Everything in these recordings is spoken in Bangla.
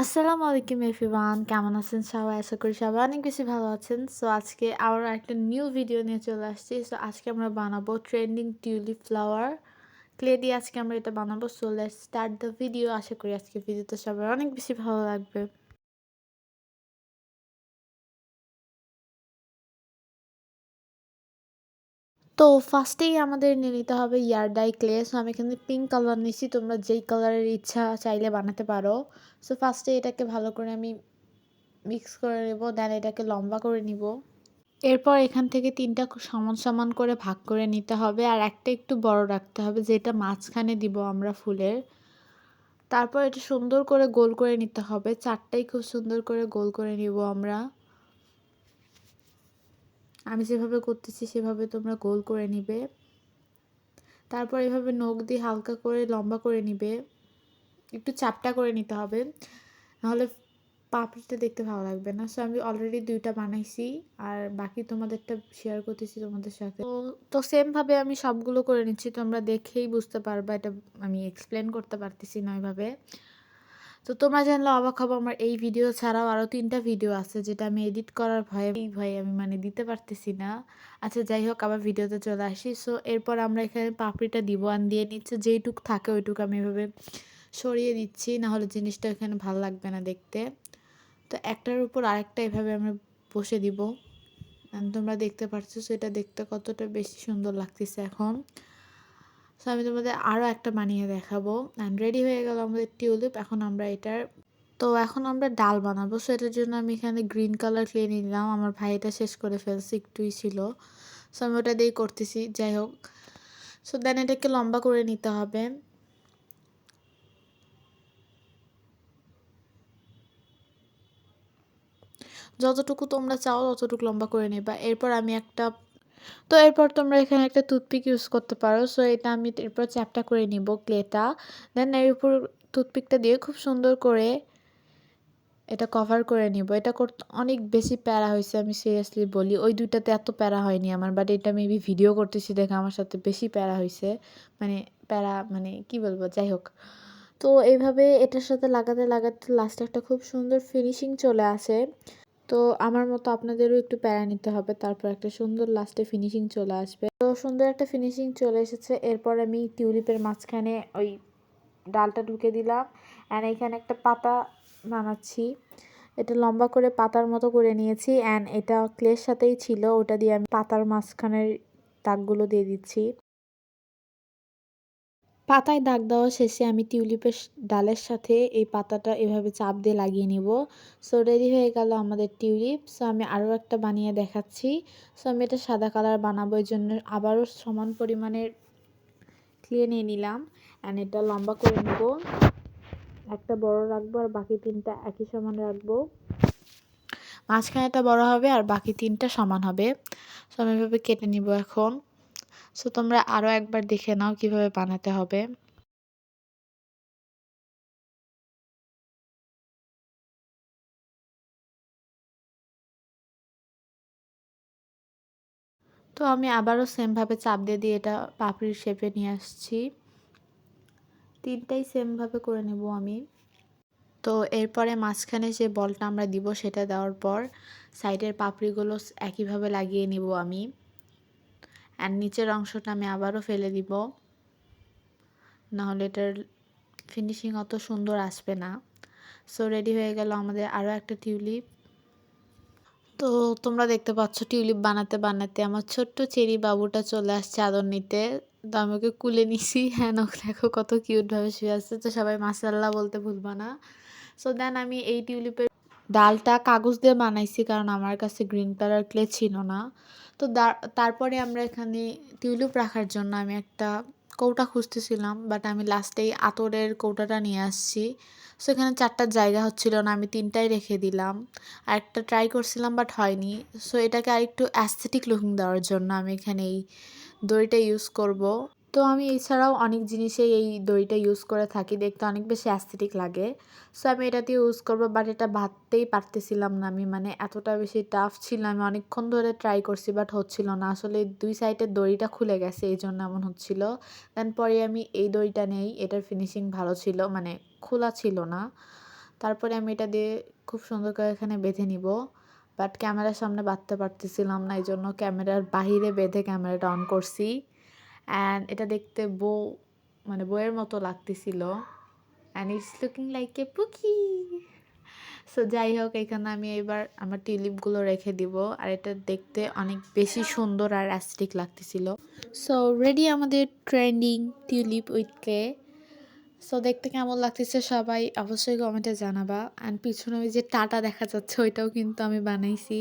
আসসালামু আলাইকুম এভরিওয়ান, কেমন আছেন সবাই? আশা করি সবাই অনেক বেশি ভালো আছেন। সো আজকে আবারও একটা নিউ ভিডিও নিয়ে চলে আসছি। সো আজকে আমরা বানাবো ট্রেন্ডিং টিউলিপ ফ্লাওয়ার ক্লে দিয়ে আজকে আমরা এটা বানাবো। So let's start the video. আশা করি আজকে ভিডিওটা সবার অনেক বেশি ভালো লাগবে। তো ফার্স্টেই আমাদের নিয়ে নিতে হবে ইয়ার ডাই ক্লে। সো আমি এখানে পিঙ্ক কালার নিচ্ছি, তোমরা যেই কালারের ইচ্ছা চাইলে বানাতে পারো। সো ফার্স্টে এটাকে ভালো করে আমি মিক্স করে নেব, দেন এটাকে লম্বা করে নিব। এরপর এখান থেকে ৩ টা সমান, সমান করে ভাগ করে নিতে হবে। আর একটা একটু বড় রাখতে হবে, যেটা মাঝখানে দিব আমরা ফুলের। তারপর এটা সুন্দর করে গোল করে নিতে হবে। ৪ টাই খুব সুন্দর করে গোল করে নিব আমরা। আমি যেভাবে করতেছি সেভাবে তোমরা গোল করে নিবে। তারপর এভাবে নখ দিয়ে হালকা করে লম্বা করে নিবে। একটু চাপটা করে নিতে হবে, নাহলে পাপড়িটা দেখতে ভালো লাগবে না। সো আমি অলরেডি ২ টা বানাইছি, আর বাকি তোমাদেরটা শেয়ার করতেছি তোমাদের সাথে। তো সেম ভাবে আমি সবগুলো করে নিচ্ছি, তোমরা দেখেই বুঝতে পারবা, এটা আমি এক্সপ্লেন করতে পারতেছি না ওইভাবে। তো তোমরা জানলে অবাক হবো, আমার এই ভিডিও ছাড়াও আরও ৩ টা ভিডিও আছে যেটা আমি এডিট করার ভয়ে আমি মানে দিতে পারতেছি না। আচ্ছা যাই হোক, আবার ভিডিওতে চলে আসি। সো এরপর আমরা এখানে পাপড়িটা দিব, আর দিয়ে নিচ্ছে যেইটুক থাকে ওইটুকু আমি এভাবে সরিয়ে দিচ্ছি, নাহলে জিনিসটা এখানে ভালো লাগবে না দেখতে। তো একটার উপর আরেকটা এভাবে আমরা বসে দিব। তোমরা দেখতে পাচ্ছ সেটা দেখতে কতটা বেশি সুন্দর লাগতেছে এখন। সো আমি তোমাদের আরও একটা বানিয়ে দেখাবো। অ্যান্ড রেডি হয়ে গেল আমাদের টিউলিপ। এখন আমরা ডাল বানাবো। সো এটার জন্য আমি এখানে গ্রিন কালার ক্লে নিলাম। আমার ভাই এটা শেষ করে ফেলছে, একটুই ছিল। সো আমি ওটা দিয়েই করতেছি, যাই হোক। সো দেন এটাকে লম্বা করে নিতে হবে। যতটুকু তোমরা চাও ততটুকু লম্বা করে নেবা। এরপর তোমরা এখানে একটা টুথপিক ইউজ করতে পারো। সো এটা আমি এরপর চ্যাপটা করে নিব ক্লেটা। দেন এর উপর টুথপিকটা দিয়ে খুব সুন্দর করে এটা কভার করে নিব। এটা করতে অনেক বেশি প্যারা হয়েছে, আমি সিরিয়াসলি বলি। ওই ২ টাতে এত প্যারা হয়নি আমার, বাট এটা মেবি ভিডিও করতেছি দেখে আমার সাথে বেশি প্যারা হয়েছে। মানে প্যারা মানে কি বলবো, যাই হোক। তো এইভাবে এটার সাথে লাগাতে লাগাতে লাস্টে একটা খুব সুন্দর ফিনিশিং চলে আসে। তো আমার মতো আপনাদেরও একটু প্যারা নিতে হবে, তারপর একটা সুন্দর লাস্টে ফিনিশিং চলে আসবে। তো সুন্দর একটা ফিনিশিং চলে এসেছে। এরপর আমি টিউলিপের মাঝখানে ওই ডালটা ঢুকে দিলাম, অ্যান্ড এখানে একটা পাতা বানাচ্ছি। এটা লম্বা করে পাতার মতো করে নিয়েছি, অ্যান্ড এটা ক্লের সাথেই ছিল, ওটা দিয়ে আমি পাতার মাঝখানের দাগগুলো দিয়ে দিচ্ছি। পাতায় দাগ দেওয়া শেষে আমি টিউলিপের ডালের সাথে এই পাতাটা এভাবে চাপ দিয়ে লাগিয়ে নিব। সো রেডি হয়ে গেল আমাদের টিউলিপ। সো আমি আরও একটা বানিয়ে দেখাচ্ছি। সো আমি এটা সাদা কালার বানাবো, এই জন্য আবারও সমান পরিমাণের ক্লে নিয়ে নিলাম, অ্যান্ড এটা লম্বা করে নেব। একটা বড় রাখবো আর বাকি ৩টা একই সমান রাখবো। মাঝখানেটা বড় হবে আর বাকি ৩টা সমান হবে। সো আমি এভাবে কেটে নিব এখন। সো তোমরা আরও একবার দেখে নাও কিভাবে বানাতে হবে। তো আমি আবারও সেমভাবে চাপ দিয়ে দিয়ে এটা পাপড়ির শেপে নিয়ে আসছি। ৩টাই সেমভাবে করে নেব আমি। তো এরপরে মাঝখানে যে বলটা আমরা দিব সেটা দেওয়ার পর সাইডের পাপড়িগুলো একইভাবে লাগিয়ে নিব আমি। অ্যান্ড নিচের অংশটা আমি আবারও ফেলে দিব, নাহলে এটার ফিনিশিং অত সুন্দর আসবে না। সো রেডি হয়ে গেল আমাদের আরও একটা টিউলিপ। তো তোমরা দেখতে পাচ্ছ টিউলিপ বানাতে বানাতে আমার ছোট্ট চেরি বাবুটা চলে আসছে আদর নিতে। তো আমি ওকে কুলে নিছি। হ্যাঁ, দেখো কত কিউটভাবে শুয়ে আসছে। তো সবাই মাশাআল্লাহ বলতে ভুলবা না। সো দেন আমি এই টিউলিপের ডালটা কাগজ দিয়ে বানাইছি, কারণ আমার কাছে গ্রিন কালার ক্লে ছিল না। তো তারপরে আমরা এখানে টিউলিপ রাখার জন্য আমি একটা কৌটা খুঁজতেছিলাম, বাট আমি লাস্টেই আতরের কৌটাটা নিয়ে আসছি। সো এখানে 4টা জায়গা হচ্ছিল না, আমি 3টাই রেখে দিলাম। আর একটা ট্রাই করছিলাম বাট হয়নি। সো এটাকে আরেকটু অ্যাস্থেটিক লুকিং দেওয়ার জন্য আমি এখানে এই দড়িটা ইউজ করব। তো আমি এছাড়াও অনেক জিনিসেই এই দড়িটা ইউজ করে থাকি, দেখতে অনেক বেশি অ্যাস্থেটিক লাগে। সো আমি এটা দিয়ে ইউজ করবো, বাট এটা বাঁধতেই পারতেছিলাম না আমি, মানে এতটা বেশি টাফ ছিল। আমি অনেকক্ষণ ধরে ট্রাই করছি বাট হচ্ছিল না, আসলে 2 সাইডের দড়িটা খুলে গেছে, এই জন্য এমন হচ্ছিল। দেন পরে আমি এই দড়িটা নেই, এটার ফিনিশিং ভালো ছিল, মানে খোলা ছিল না। তারপরে আমি এটা দিয়ে খুব সুন্দর করে এখানে বেঁধে নিব। বাট ক্যামেরার সামনে বাঁধতে পারতেছিলাম না, এই জন্য ক্যামেরার বাহিরে বেঁধে ক্যামেরাটা অন করছি। অ্যান্ড এটা দেখতে মানে বউয়ের মতো লাগতেছিল। And it's looking like a পুকি। So যাই হোক, এখানে আমি এবার আমার টিউলিপগুলো রেখে দিব। আর এটা দেখতে অনেক বেশি সুন্দর আর অ্যাস্থেটিক লাগতেছিল। সো রেডি আমাদের trending tulip with clay. So দেখতে কেমন লাগতেছে সবাই অবশ্যই কমেন্টে জানাবা। অ্যান্ড পিছনে ওই যে টাটা দেখা যাচ্ছে ওইটাও কিন্তু আমি বানাইছি।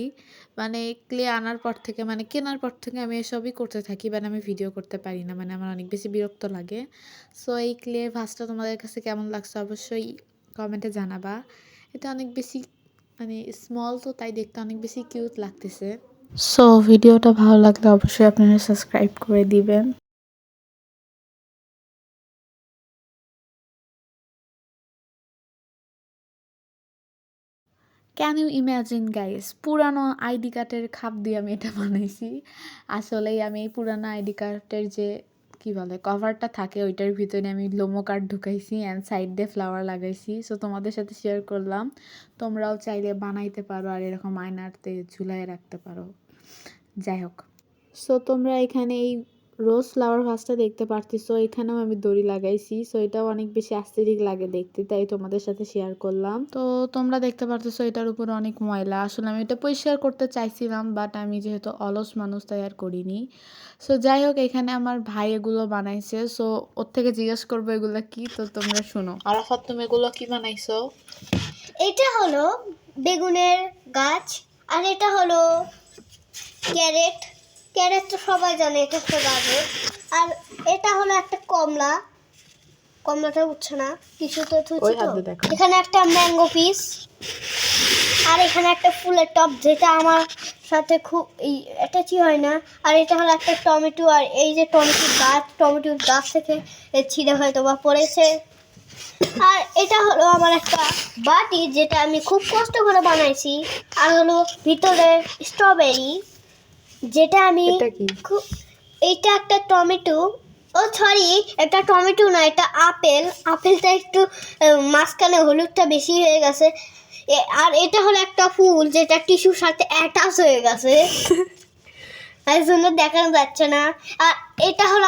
মানে ক্লে আনার পর থেকে, মানে কেনার পর থেকে আমি এসবই করতে থাকি, বাট আমি ভিডিও করতে পারি না, মানে আমার অনেক বেশি বিরক্ত লাগে। সো এই ক্লে ভাসটা তোমাদের কাছে কেমন লাগছে অবশ্যই কমেন্টে জানাবা। এটা অনেক বেশি মানে স্মল, তো তাই দেখতে অনেক বেশি কিউট লাগতেছে। সো ভিডিওটা ভালো লাগলে অবশ্যই আপনারা সাবস্ক্রাইব করে দিবেন। ক্যান ইউ ইম্যাজিন গাইস, পুরানো আইডি কার্ডের খাপ দিয়ে আমি এটা বানাইছি। আসলেই আমি এই পুরানো আইডি কার্ডের যে কি বলে কভারটা থাকে ওইটার ভিতরে আমি লোমো কার্ড ঢুকাইছি অ্যান্ড সাইড দিয়ে ফ্লাওয়ার লাগাইছি। সো তোমাদের সাথে শেয়ার করলাম, তোমরাও চাইলে বানাইতে পারো আর এরকম আয়নাতে ঝুলাই রাখতে পারো। যাই হোক, সো তোমরা এখানে এই রোজ ফ্লাওয়ার ভাসটা দেখতে পারতেছো, এখানেও আমি দড়ি লাগাইছি। সো এটাও অনেক বেশি অ্যাস্থেটিক লাগে দেখতে, তাই তোমাদের সাথে শেয়ার করলাম। তো তোমরা দেখতে পারতেছো এটার উপরে অনেক ময়লা, আসলে আমি এটা পরিষ্কার করতে চাইছিলাম, বাট আমি যেহেতু অলস মানুষ তাই আর করিনি। সো যাই হোক, এখানে আমার ভাই এগুলো বানাইছে। সো ওর থেকে জিজ্ঞেস করবো এগুলো কি, তো তোমরা শোনো। আরাফাত, তুমি এগুলো কি বানাইছো? এটা হলো বেগুনের গাছ, আর এটা হলো ক্যারেট। ক্যারেট তো সবাই জানে, এটা একটা গাজর। আর এটা হলো একটা কমলা, কমলাটা উঠছে না, কিছু তো ওই হাত দিয়ে দেখো। এখানে একটা ম্যাঙ্গো পিস, আর এখানে একটা ফুলের টব যেটা আমার সাথে খুব অ্যাটাচই হয় না। আর এটা হলো একটা টমেটো, আর এই যে টমেটোর গাছ থেকে ছিঁড়ে হয়তো বা পড়েছে। আর এটা হলো আমার একটা বাটি যেটা আমি খুব কষ্ট করে বানাইছি। আর হলো ভিতরে স্ট্রবেরি, যেটা আমি এইটা একটা টমেটো, ও সরি, এটা টমেটো না, এটা আপেলটা একটু মাঝখানে হলুদটা বেশি হয়ে গেছে। আর এটা হলো একটা ফুল যেটা টিস্যুর সাথে অ্যাটাচ হয়ে গেছে, তাই জন্য দেখানো যাচ্ছে না। আর এটা হলো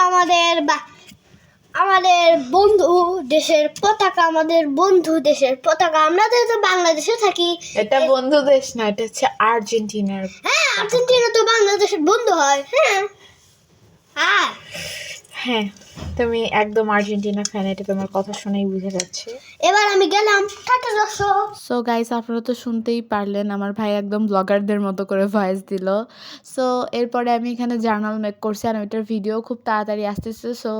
আমাদের বন্ধু দেশের পতাকা, আমাদের বন্ধু দেশের পতাকা। আমরা তো বাংলাদেশে থাকি। এটা বন্ধু দেশ না, এটা হচ্ছে আর্জেন্টিনার। হ্যাঁ, আর্জেন্টিনা তো বাংলাদেশের বন্ধু হয়। হ্যাঁ হ্যাঁ, তুমি একদম আর্জেন্টিনা ফ্যান, এটা তোমার কথা শুনেই বুঝে যাচ্ছে। এবার আমি গেলাম, টাটা দর্শক। সো গাইস, আপনারা তো শুনতেই পারলেন আমার ভাই একদম ব্লগারদের মতো করে ভয়েস দিল। সো এরপরে আমি এখানে জার্নাল মেক করছি আর ওইটার ভিডিও খুব তাড়াতাড়ি আসতেছে। সো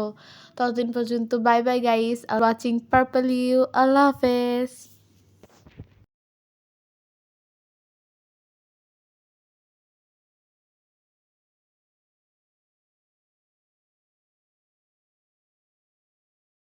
ততদিন পর্যন্ত bye bye guys, watching purple you, আল্লাহ হাফেজ।